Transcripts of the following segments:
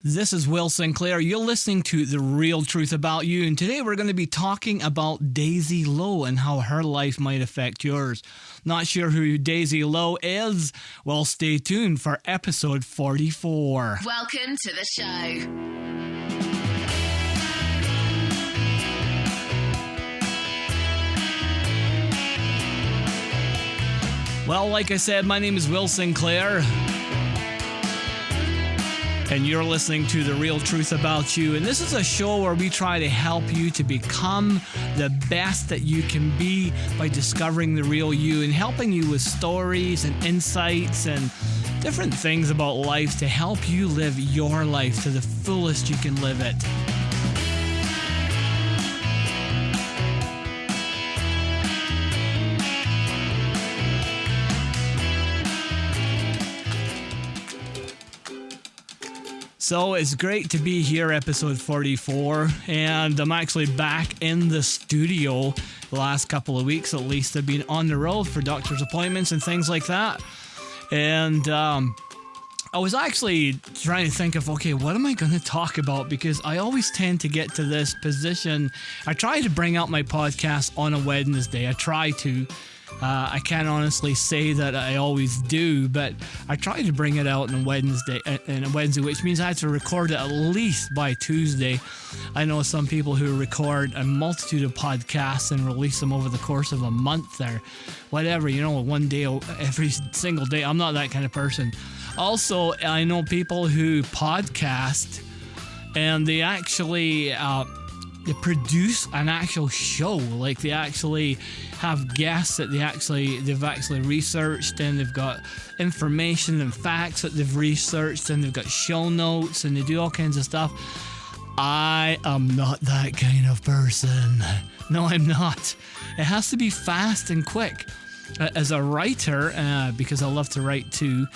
This is Will Sinclair. You're listening to The Real Truth About You, and today we're going to be talking about Daisy Lowe and how her life might affect yours. Not sure who Daisy Lowe is? Well, stay tuned for episode 44. Welcome to the show. Well, like I said, my name is Will Sinclair, and you're listening to The Real Truth About You. And this is a show where we try to help you to become the best that you can be by discovering the real you and helping you with stories and insights and different things about life to help you live your life to the fullest you can live it. So it's great to be here, episode 44, and I'm actually back in the studio the last couple of weeks. At least I've been on the road for doctor's appointments and things like that. And I was actually trying to think of, okay, what am I going to talk about? Because I always tend to get to this position. I try to bring out my podcast on a Wednesday. I try to. I can't honestly say that I always do, but I try to bring it out on a Wednesday, which means I have to record it at least by Tuesday. I know some people who record a multitude of podcasts and release them over the course of a month or whatever, one day, every single day. I'm not that kind of person. Also, I know people who podcast and they actually they produce an actual show. Like they actually have guests that they've actually researched, and they've got information and facts that they've researched, and they've got show notes, and they do all kinds of stuff. I am not that kind of person. No, I'm not. It has to be fast and quick. As a writer, because I love to write too,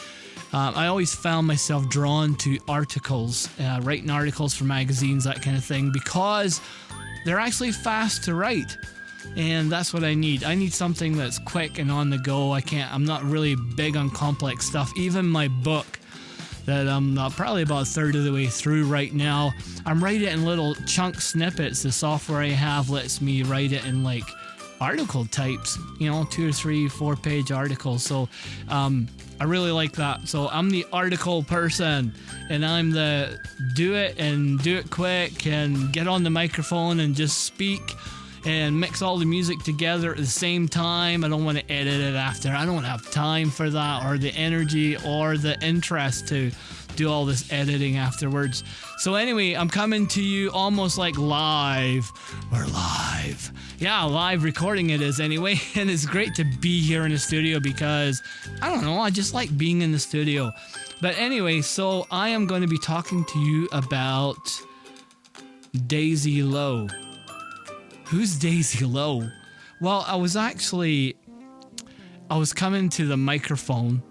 I always found myself drawn to articles, writing articles for magazines, that kind of thing, because they're actually fast to write. And that's what I need. I need something that's quick and on the go. I'm not really big on complex stuff. Even my book that I'm probably about a third of the way through right now, I'm writing it in little chunk snippets. The software I have lets me write it in like article types, 2 or 3, 4 page articles. So I really like that. So I'm the article person, and I'm the do it quick and get on the microphone and just speak and mix all the music together at the same time. I don't want to edit it after. I don't have time for that, or the energy or the interest to do all this editing afterwards. So anyway, I'm coming to you almost like live. We're live. Yeah, live recording it is anyway. And it's great to be here in the studio because, I don't know, I just like being in the studio. But anyway, so I am going to be talking to you about Daisy Lowe. Who's Daisy Lowe? Well, I was coming to the microphone,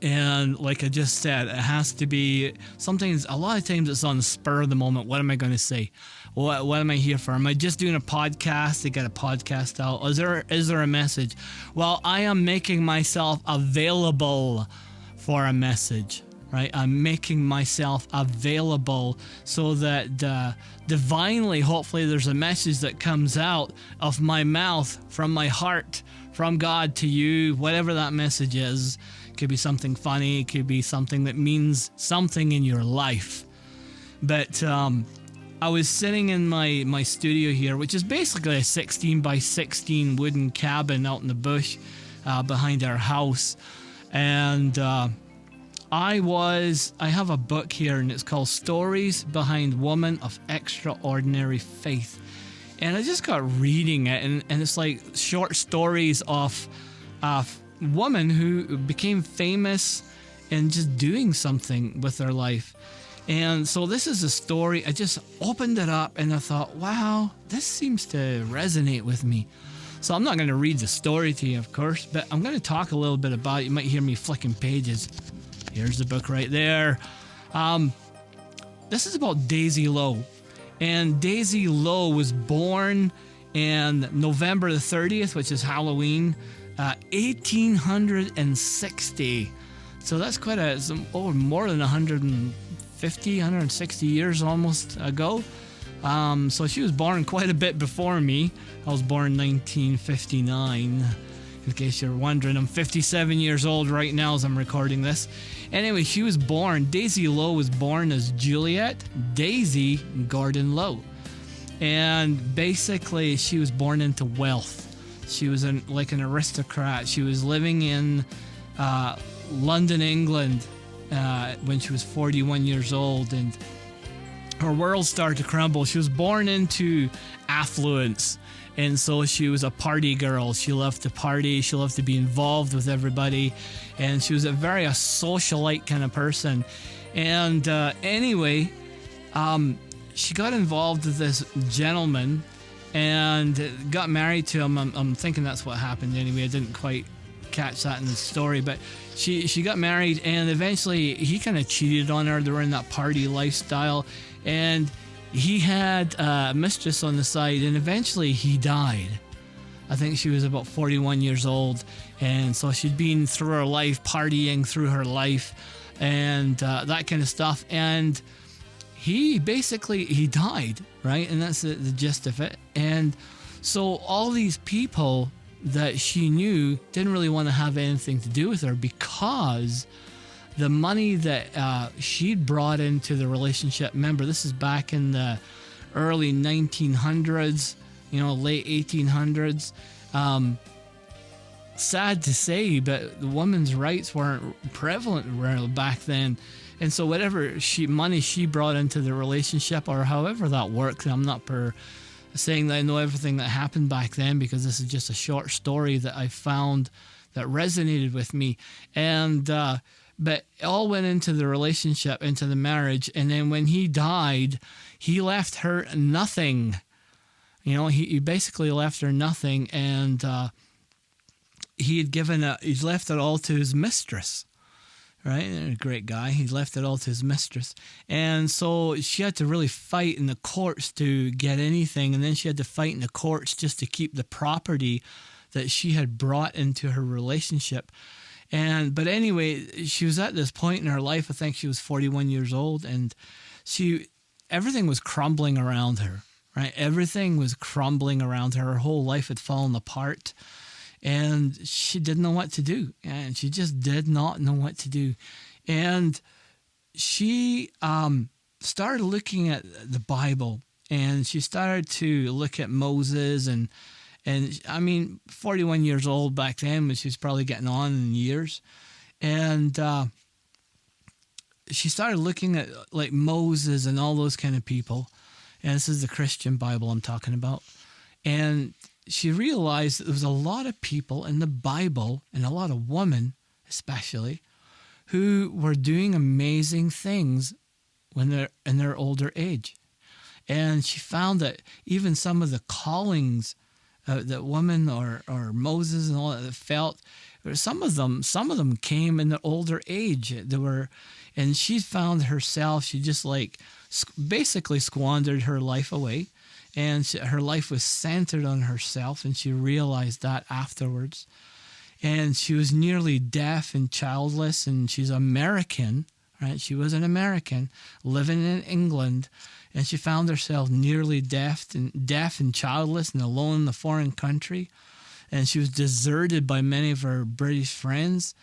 and like I just said, it has to be something. A lot of times it's on the spur of the moment. What am I going to say? What am I here for? Am I just doing a podcast to get a podcast out? Is there a message? Well, I am making myself available for a message. Right, I'm making myself available so that divinely, hopefully, there's a message that comes out of my mouth, from my heart, from God to you, whatever that message is. It could be something funny, it could be something that means something in your life. But I was sitting in my studio here, which is basically a 16 by 16 wooden cabin out in the bush behind our house, and I have a book here, and it's called Stories Behind Women of Extraordinary Faith. And I just got reading it, and it's like short stories of women who became famous and just doing something with their life. And so this is a story. I just opened it up, and I thought, wow, this seems to resonate with me. So I'm not going to read the story to you, of course, but I'm going to talk a little bit about it. You might hear me flicking pages. Here's the book right there. This is about Daisy Lowe. And Daisy Lowe was born in November the 30th, which is Halloween, 1860. So that's quite more than 100 160 years almost ago. So she was born quite a bit before me. I was born 1959. In case you're wondering, I'm 57 years old right now as I'm recording this. Anyway, she was born, Daisy Lowe was born as Juliet Daisy Gordon Lowe. And basically, she was born into wealth. She was like an aristocrat. She was living in London, England, when she was 41 years old, and her world started to crumble. She was born into affluence, and so she was a party girl. She loved to party. She loved to be involved with everybody, and she was a very socialite kind of person. And anyway, she got involved with this gentleman and got married to him. I'm thinking that's what happened anyway. I didn't quite catch that in the story, but she got married, and eventually he kind of cheated on her. They were in that party lifestyle, and he had a mistress on the side, and eventually he died. I think she was about 41 years old, and so she'd been through her life, partying through her life, and that kind of stuff. And he died, right? And that's the gist of it. And so all these people that she knew didn't really want to have anything to do with her, because the money that she'd brought into the relationship, remember, this is back in the early 1900s, late 1800s. Sad to say, but the women's rights weren't prevalent back then. And so whatever money she brought into the relationship, or however that worked, I'm not saying that I know everything that happened back then, because this is just a short story that I found that resonated with me. And but it all went into the relationship, into the marriage. And then when he died, he left her nothing. He basically left her nothing, and he'd left it all to his mistress. Right? And a great guy. He left it all to his mistress. And so she had to really fight in the courts to get anything. And then she had to fight in the courts just to keep the property that she had brought into her relationship. But anyway, she was at this point in her life, I think she was 41 years old, and everything was crumbling around her, right? Everything was crumbling around her. Her whole life had fallen apart. And she didn't know what to do. And she just did not know what to do. And she started looking at the Bible, and she started to look at Moses. And I mean, 41 years old back then, but she was probably getting on in years. And she started looking at like Moses and all those kind of people. And this is the Christian Bible I'm talking about. And she realized that there was a lot of people in the Bible, and a lot of women especially, who were doing amazing things when they're in their older age. And she found that even some of the callings that women or Moses and all that felt, some of them came in their older age. And she found herself, she just basically squandered her life away. And her life was centered on herself, and she realized that afterwards. And she was nearly deaf and childless, and she's American, right? She was an American living in England, and she found herself nearly deaf and childless and alone in a foreign country. And she was deserted by many of her British friends,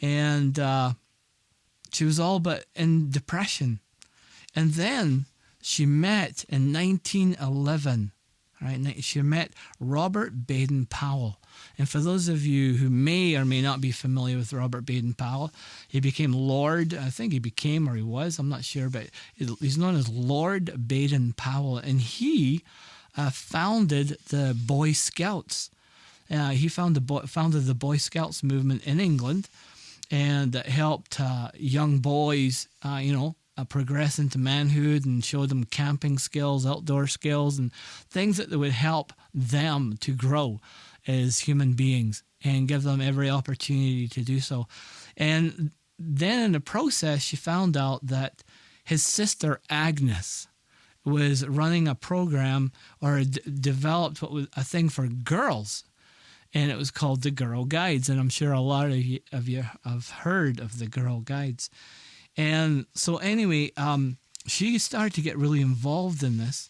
and she was all but in depression. And then she met in 1911, right? She met Robert Baden-Powell. And for those of you who may or may not be familiar with Robert Baden-Powell, he became Lord, I think he became, or he was, I'm not sure, but he's known as Lord Baden-Powell. And he founded the Boy Scouts. He founded the Boy Scouts movement in England, and that helped young boys, progress into manhood, and show them camping skills, outdoor skills, and things that would help them to grow as human beings and give them every opportunity to do so. And then in the process, she found out that his sister Agnes was running a program, or developed what was a thing for girls, and it was called the Girl Guides. And I'm sure a lot of you have heard of the Girl Guides. And so anyway, she started to get really involved in this.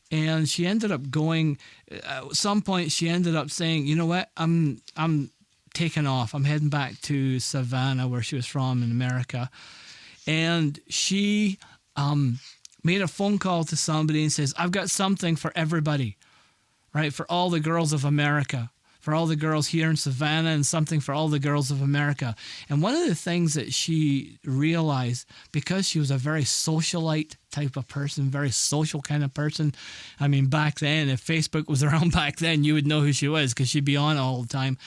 And she ended up going, at some point she ended up saying, you know what, I'm taking off. I'm heading back to Savannah, where she was from in America. And she made a phone call to somebody and says, I've got something for everybody, right? For all the girls of America, for all the girls here in Savannah, and something for all the girls of America. And one of the things that she realized, because she was a very socialite type of person, very social kind of person. I mean, back then, if Facebook was around back then, you would know who she was because she'd be on all the time.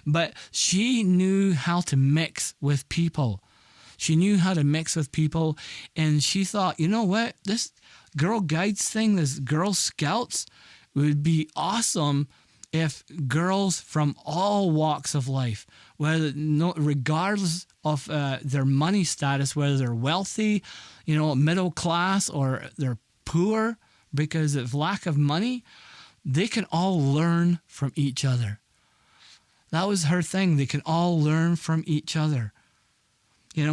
But she knew how to mix with people. She knew how to mix with people. And she thought, you know what? This Girl Guides thing, this Girl Scouts, would be awesome if girls from all walks of life, regardless of their money status, whether they're wealthy, middle class, or they're poor because of lack of money, they can all learn from each other. That was her thing. They can all learn from each other.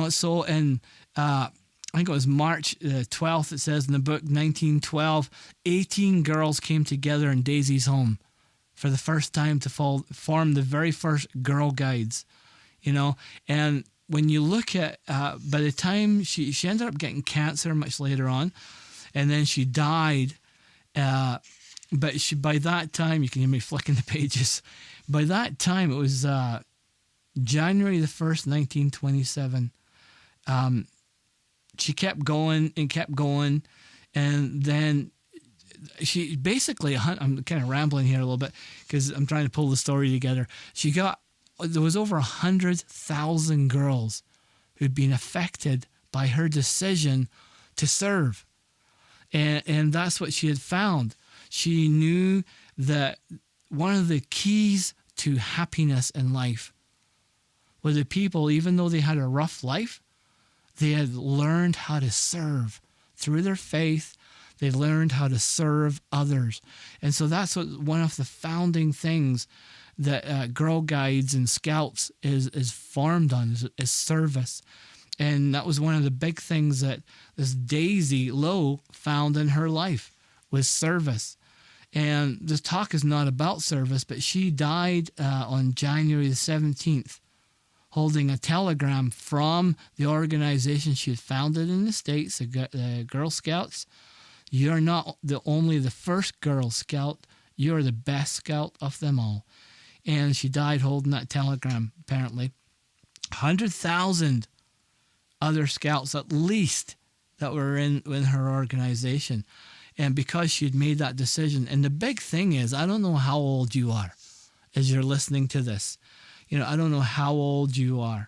So in, I think it was March 12th, it says in the book, 1912, 18 girls came together in Daisy's home for the first time to form the very first Girl Guides, And when you look at, by the time she ended up getting cancer much later on, and then she died. But by that time, you can hear me flicking the pages. By that time, it was January the 1st, 1927. She kept going and kept going, and then she basically, I'm kind of rambling here a little bit because I'm trying to pull the story together. There was over 100,000 girls who'd been affected by her decision to serve. And that's what she had found. She knew that one of the keys to happiness in life was that people, even though they had a rough life, they had learned how to serve through their faith. They learned how to serve others. And so that's what one of the founding things that Girl Guides and Scouts is formed on, is service. And that was one of the big things that this Daisy Lowe found in her life, was service. And this talk is not about service, but she died on January the 17th, holding a telegram from the organization she had founded in the States, the Girl Scouts. You're not only the first Girl Scout, you're the best Scout of them all. And she died holding that telegram, apparently. 100,000 other Scouts, at least, that were in her organization. And because she had made that decision. And the big thing is, I don't know how old you are as you're listening to this. I don't know how old you are.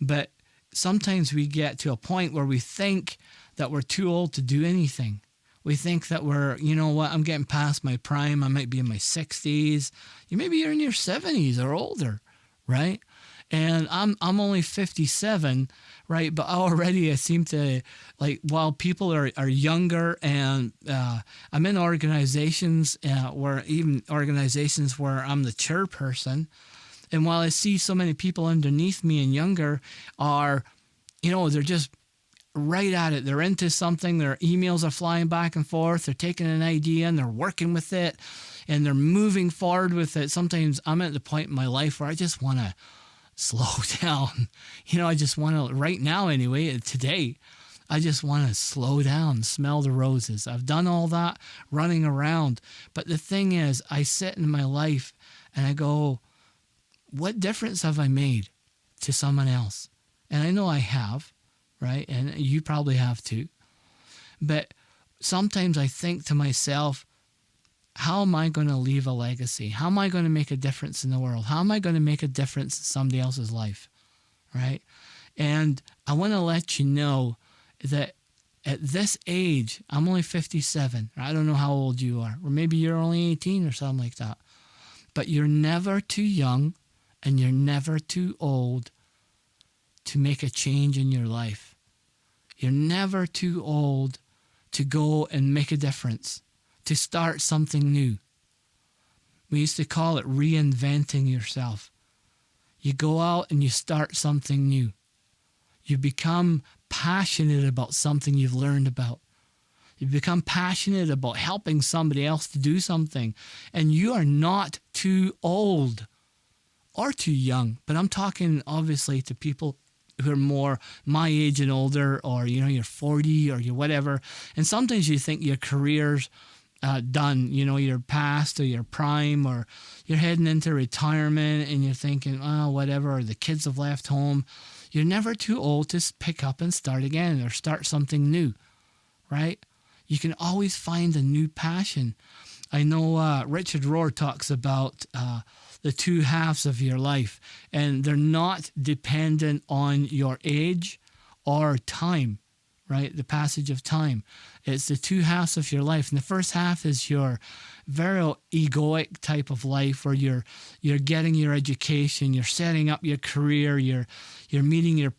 But sometimes we get to a point where we think that we're too old to do anything. We think that I'm getting past my prime. I might be in my 60s. Maybe you're in your 70s or older, right? And I'm only 57, right? But already I seem to, while people are younger, and I'm in organizations where I'm the chairperson. And while I see so many people underneath me and younger are, they're just right at it. They're into something. Their emails are flying back and forth. They're taking an idea and they're working with it and they're moving forward with it. Sometimes I'm at the point in my life where I just want to slow down. I just want to, right now anyway, today, I just want to slow down, smell the roses. I've done all that running around. But the thing is, I sit in my life and I go, what difference have I made to someone else? And I know I have. Right? And you probably have too. But sometimes I think to myself, how am I going to leave a legacy? How am I going to make a difference in the world? How am I going to make a difference in somebody else's life? Right? And I want to let you know that at this age, I'm only 57. I don't know how old you are. Or maybe you're only 18 or something like that. But you're never too young and you're never too old to make a change in your life. You're never too old to go and make a difference, to start something new. We used to call it reinventing yourself. You go out and you start something new. You become passionate about something you've learned about. You become passionate about helping somebody else to do something. And you are not too old or too young. But I'm talking obviously to people who are more my age and older, or, you're 40 or you're whatever. And sometimes you think your career's done, you're past or you're prime, or you're heading into retirement and you're thinking, oh, whatever, or the kids have left home. You're never too old to pick up and start again or start something new, right? You can always find a new passion. I know Richard Rohr talks about the two halves of your life, and they're not dependent on your age or time, right? The passage of time. It's the two halves of your life. And the first half is your very egoic type of life, where you're getting your education, you're setting up your career, you're meeting your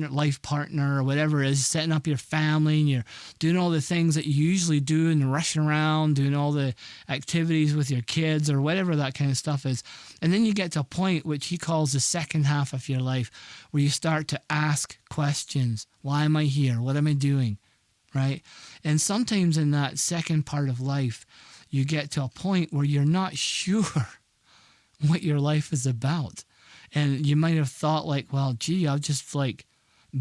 life partner or whatever it is, setting up your family, and you're doing all the things that you usually do and rushing around, doing all the activities with your kids or whatever that kind of stuff is. And then you get to a point which he calls the second half of your life, where you start to ask questions. Why am I here? What am I doing? Right? And sometimes in that second part of life, you get to a point where you're not sure what your life is about. And you might have thought like, well, gee, I've just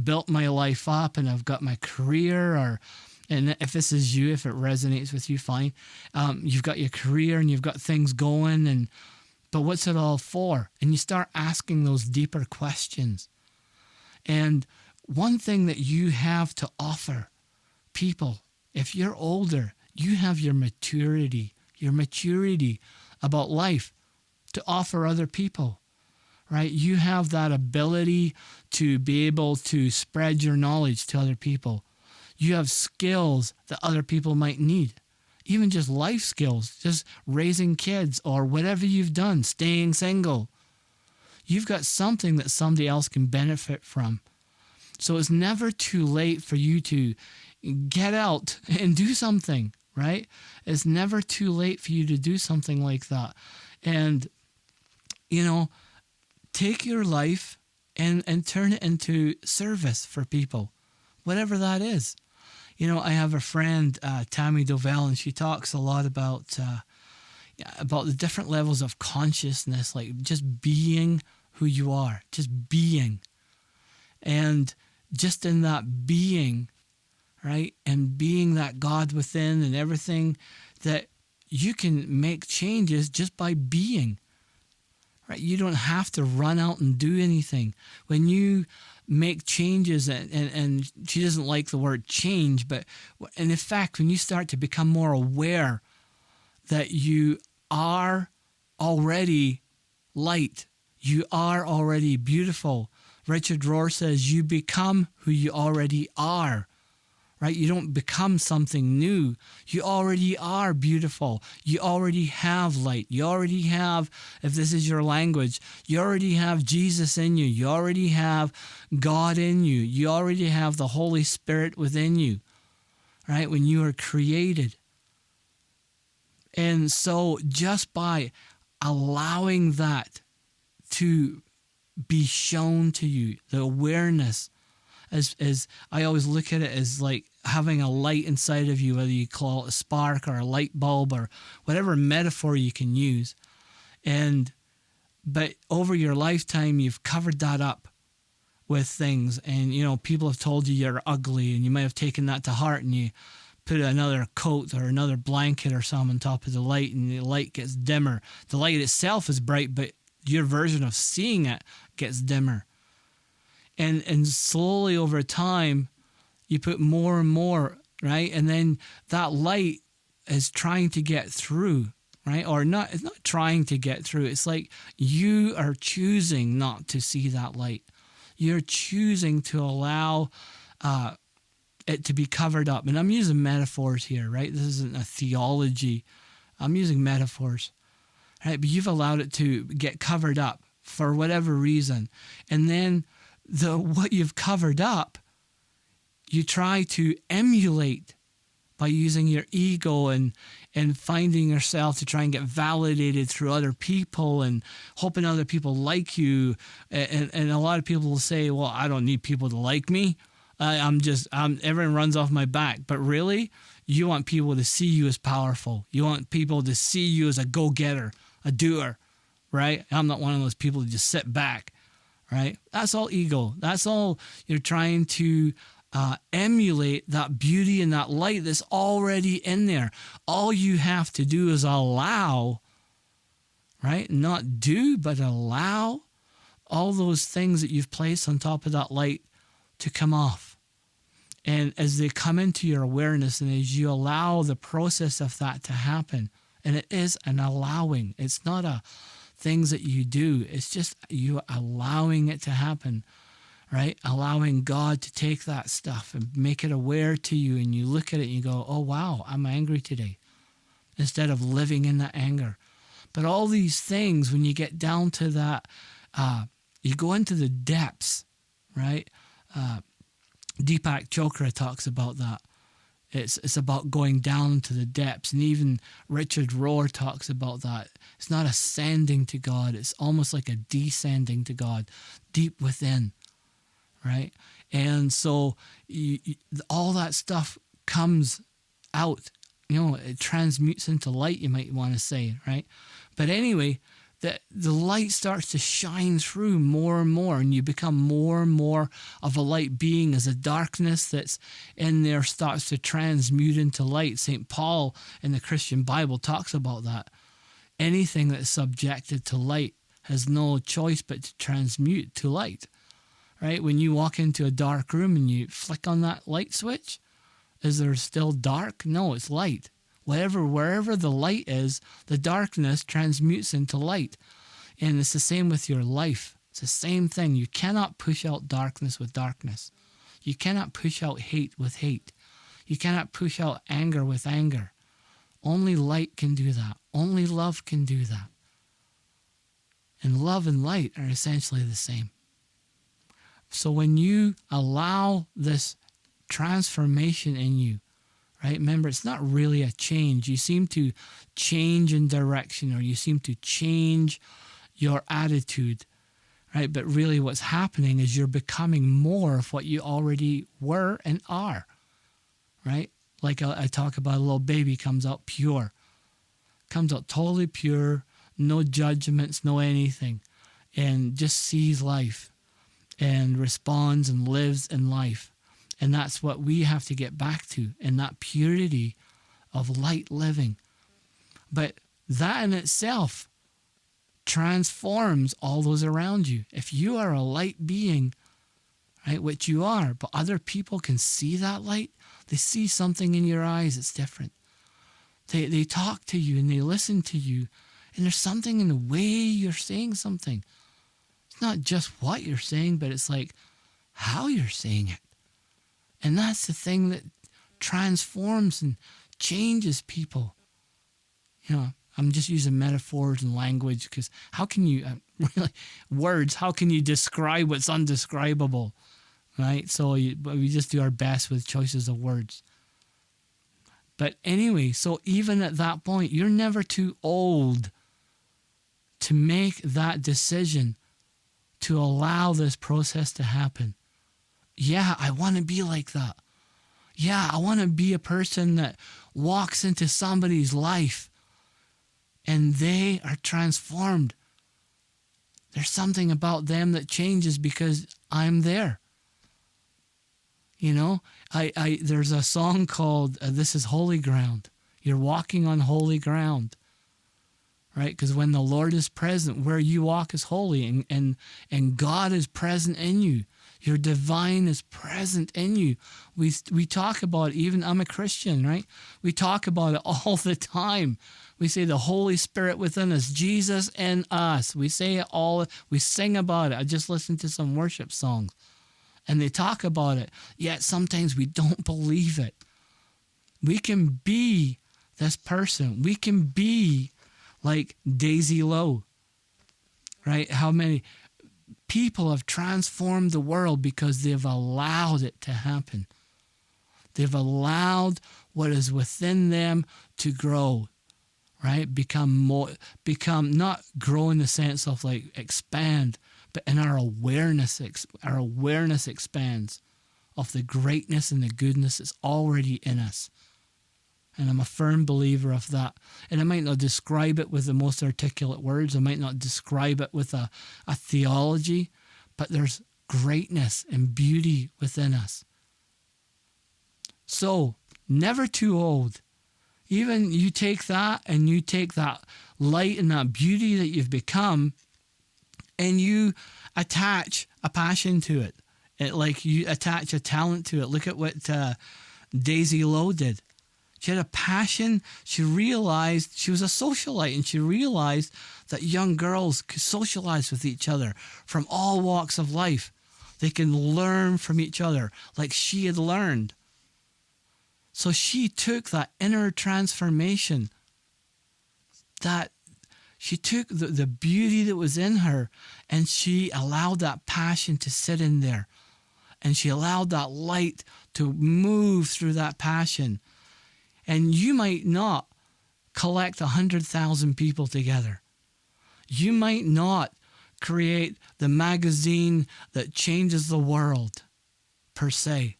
built my life up and I've got my career, and if this is you, if it resonates with you, fine. You've got your career and you've got things going, but what's it all for? And you start asking those deeper questions. And one thing that you have to offer people, if you're older, you have your maturity about life to offer other people, right? You have that ability to be able to spread your knowledge to other people. You have skills that other people might need, even just life skills, just raising kids or whatever you've done, staying single. You've got something that somebody else can benefit from. So it's never too late for you to get out and do something, right? It's never too late for you to do something like that. And, take your life and turn it into service for people, whatever that is. I have a friend, Tammy Dovell, and she talks a lot about the different levels of consciousness, like just being who you are, just being. And just in that being, right, and being that God within and everything, that you can make changes just by being, right? You don't have to run out and do anything. When you make changes, and she doesn't like the word change, but in fact, when you start to become more aware that you are already light, you are already beautiful. Richard Rohr says you become who you already are. Right? You don't become something new. You already are beautiful. You already have light. You already have, if this is your language, you already have Jesus in you. You already have God in you. You already have the Holy Spirit within you, right? When you are created. And so just by allowing that to be shown to you, the awareness, as I always look at it as like having a light inside of you, whether you call it a spark or a light bulb or whatever metaphor you can use. But over your lifetime, you've covered that up with things. And, people have told you you're ugly, and you might have taken that to heart, and you put another coat or another blanket or something on top of the light, and the light gets dimmer. The light itself is bright, but your version of seeing it gets dimmer. And slowly over time, you put more and more, right? And then that light is trying to get through, right? Or not, it's not trying to get through. It's like you are choosing not to see that light. You're choosing to allow it to be covered up. And I'm using metaphors here, right? This isn't a theology. I'm using metaphors, right? But you've allowed it to get covered up for whatever reason. And then what you've covered up, you try to emulate by using your ego and finding yourself to try and get validated through other people and hoping other people like you. And a lot of people will say, well, I don't need people to like me. Everyone runs off my back. But really, you want people to see you as powerful. You want people to see you as a go-getter, a doer, right? I'm not one of those people who just sit back, right? That's all ego. That's all you're trying to emulate, that beauty and that light that's already in there. All you have to do is allow, right? Not do, but allow all those things that you've placed on top of that light to come off. And as they come into your awareness and as you allow the process of that to happen, and it is an allowing, it's not a things that you do, it's just you allowing it to happen, right? Allowing God to take that stuff and make it aware to you, and you look at it and you go, oh wow, I'm angry today, instead of living in that anger. But all these things, when you get down to that, you go into the depths, right? Deepak Chopra talks about that. It's about going down to the depths. And even Richard Rohr talks about that. It's not ascending to God. It's almost like a descending to God, deep within, right? And so all that stuff comes out. It transmutes into light, you might want to say, right? But anyway, the light starts to shine through more and more, and you become more and more of a light being as the darkness that's in there starts to transmute into light. St. Paul in the Christian Bible talks about that. Anything that's subjected to light has no choice but to transmute to light, right? When you walk into a dark room and you flick on that light switch, is there still dark? No, it's light. Wherever the light is, the darkness transmutes into light. And it's the same with your life. It's the same thing. You cannot push out darkness with darkness. You cannot push out hate with hate. You cannot push out anger with anger. Only light can do that. Only love can do that. And love and light are essentially the same. So when you allow this transformation in you, right? Remember, it's not really a change. You seem to change in direction, or you seem to change your attitude, right? But really what's happening is you're becoming more of what you already were and are, right? Like I talk about, a little baby comes out pure, comes out totally pure, no judgments, no anything, and just sees life and responds and lives in life. And that's what we have to get back to, in that purity of light living. But that in itself transforms all those around you. If you are a light being, right, which you are, but other people can see that light, they see something in your eyes that's different. They talk to you and they listen to you, and there's something in the way you're saying something. It's not just what you're saying, but it's like how you're saying it. And that's the thing that transforms and changes people. I'm just using metaphors and language because how can you, words, how can you describe what's undescribable, right? So we just do our best with choices of words. But anyway, so even at that point, you're never too old to make that decision to allow this process to happen. Yeah, I want to be like that. Yeah, I want to be a person that walks into somebody's life and they are transformed. There's something about them that changes because I'm there. There's a song called This is Holy Ground. You're walking on holy ground, right? Because when the Lord is present, where you walk is holy, and God is present in you. Your divine is present in you. We talk about, even I'm a Christian, right? We talk about it all the time. We say the Holy Spirit within us, Jesus in us. We say it all, we sing about it. I just listened to some worship songs and they talk about it, yet sometimes we don't believe it. We can be this person. We can be like Daisy Lowe, right? How many people have transformed the world because they've allowed it to happen. They've allowed what is within them to grow, right? Become not grow in the sense of like expand, but in our awareness expands of the greatness and the goodness that's already in us. And I'm a firm believer of that. And I might not describe it with the most articulate words. I might not describe it with a theology, but there's greatness and beauty within us. So, never too old. Even you take that and you take that light and that beauty that you've become and you attach a passion to it. Like you attach a talent to it. Look at what Daisy Lowe did. She had a passion. She realized she was a socialite, and she realized that young girls could socialize with each other from all walks of life. They can learn from each other like she had learned. So she took that inner transformation, that she took the beauty that was in her, and she allowed that passion to sit in there. And she allowed that light to move through that passion. And you might not collect 100,000 people together. You might not create the magazine that changes the world, per se.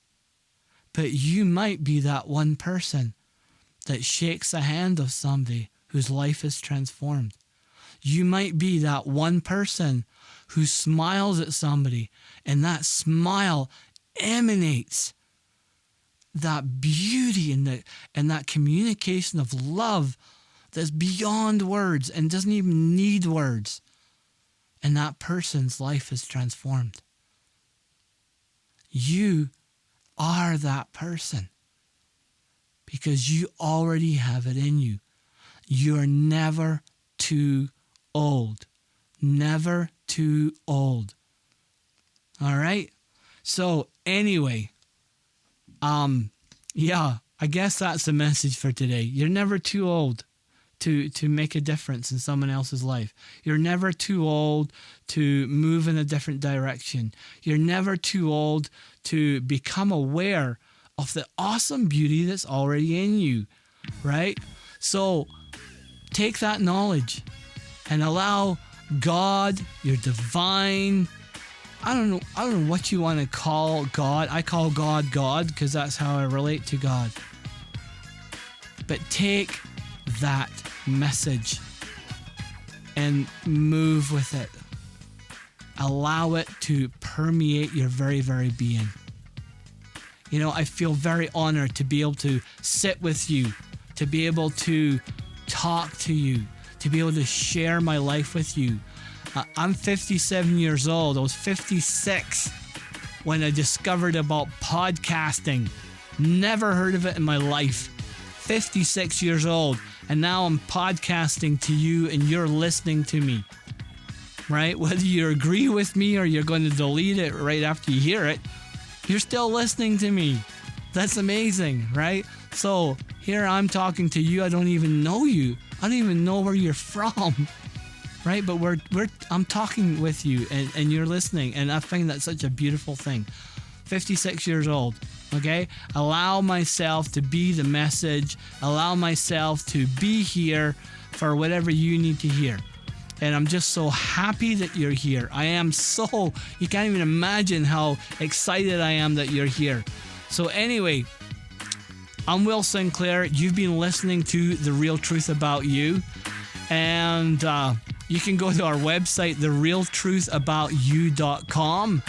But you might be that one person that shakes the hand of somebody whose life is transformed. You might be that one person who smiles at somebody, and that smile emanates that beauty and that communication of love that's beyond words and doesn't even need words. And that person's life is transformed. You are that person because you already have it in you. You're never too old. Never too old. All right? So anyway, I guess that's the message for today. You're never too old to make a difference in someone else's life. You're never too old to move in a different direction. You're never too old to become aware of the awesome beauty that's already in you, right? So take that knowledge and allow God, your divine, I don't know what you want to call God. I call God God because that's how I relate to God. But take that message and move with it. Allow it to permeate your very, very being. You know, I feel very honored to be able to sit with you, to be able to talk to you, to be able to share my life with you. I'm 57 years old. I was 56 when I discovered about podcasting. Never heard of it in my life. 56 years old. And now I'm podcasting to you and you're listening to me. Right? Whether you agree with me or you're going to delete it right after you hear it, you're still listening to me. That's amazing, right? So here I'm talking to you. I don't even know you. I don't even know where you're from. Right? But I'm talking with you and you're listening. And I find that such a beautiful thing. 56 years old. Okay? Allow myself to be the message. Allow myself to be here for whatever you need to hear. And I'm just so happy that you're here. I am so, you can't even imagine how excited I am that you're here. So anyway, I'm Will Sinclair. You've been listening to The Real Truth About You. And you can go to our website, therealtruthaboutyou.com,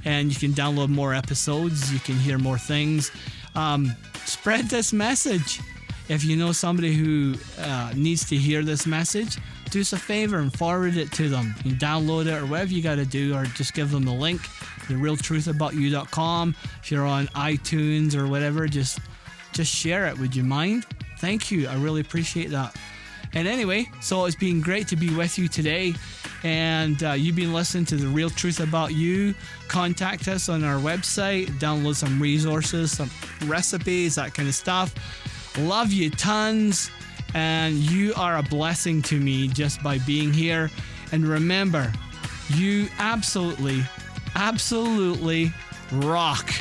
and you can download more episodes. You can hear more things. Spread this message. If you know somebody who needs to hear this message, do us a favor and forward it to them. You can download it or whatever you got to do, or just give them the link, therealtruthaboutyou.com. If you're on iTunes or whatever, just share it. Would you mind? Thank you. I really appreciate that. And anyway, so it's been great to be with you today. And you've been listening to The Real Truth About You. Contact us on our website. Download some resources, some recipes, that kind of stuff. Love you tons. And you are a blessing to me just by being here. And remember, you absolutely rock.